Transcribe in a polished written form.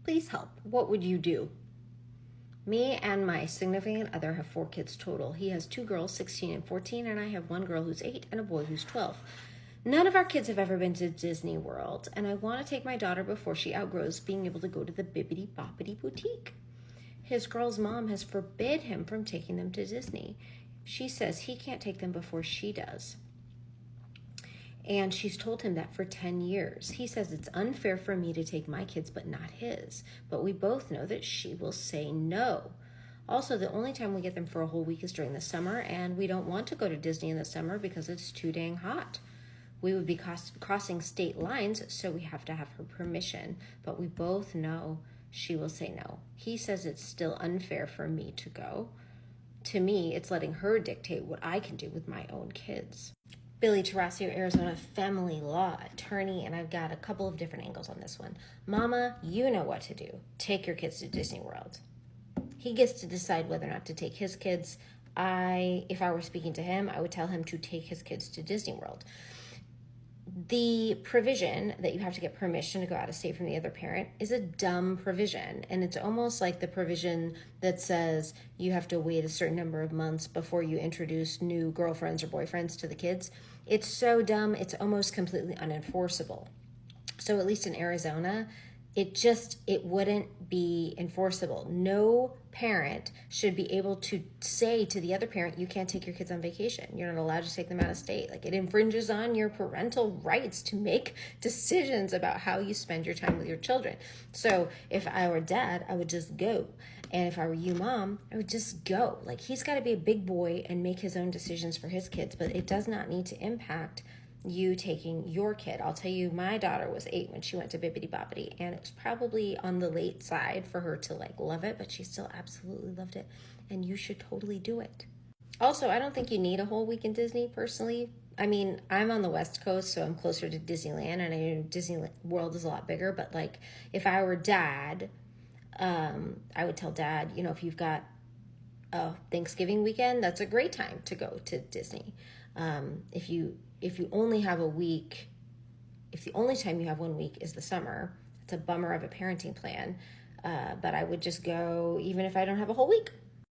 Please help. What would you do? Me and my significant other have 4 kids total. He has 2 girls, 16 and 14, and I have 1 girl who's 8 and a boy who's 12. None of our kids have ever been to Disney World, and I want to take my daughter before she outgrows being able to go to the bibbity bobbity boutique. His girl's mom has forbid him from taking them to Disney. She says he can't take them before she does. And she's told him that for 10 years. He says it's unfair for me to take my kids, but not his. But we both know that she will say no. Also, the only time we get them for a whole week is during the summer, and we don't want to go to Disney in the summer because it's too dang hot. We would be crossing state lines, so we have to have her permission. But we both know she will say no. He says it's still unfair for me to go. To me, it's letting her dictate what I can do with my own kids. Billy Tarasio, Arizona family law attorney, and I've got a couple of different angles on this one. Mama, you know what to do. Take your kids to Disney World. He gets to decide whether or not to take his kids. If I were speaking to him, I would tell him to take his kids to Disney World. The provision that you have to get permission to go out of state from the other parent is a dumb provision. And it's almost like the provision that says you have to wait a certain number of months before you introduce new girlfriends or boyfriends to the kids. It's so dumb, it's almost completely unenforceable. So at least in Arizona, it wouldn't be enforceable. No parent should be able to say to the other parent, you can't take your kids on vacation. You're not allowed to take them out of state. Like, it infringes on your parental rights to make decisions about how you spend your time with your children. So if I were dad, I would just go. And if I were you, mom, I would just go. Like, he's got to be a big boy and make his own decisions for his kids, but it does not need to impact you taking your kid. I'll tell you, my daughter was 8 when she went to Bibbity Bobbity, and it was probably on the late side for her to love it, but she still absolutely loved it, and you should totally do it. Also, I don't think you need a whole week in Disney personally. I mean, I'm on the West Coast, so I'm closer to Disneyland, and I know Disney World is a lot bigger, but if I were dad, I would tell dad, if you've got a Thanksgiving weekend, that's a great time to go to Disney. If you only have a week, if the only time you have 1 week is the summer, it's a bummer of a parenting plan. But I would just go even if I don't have a whole week.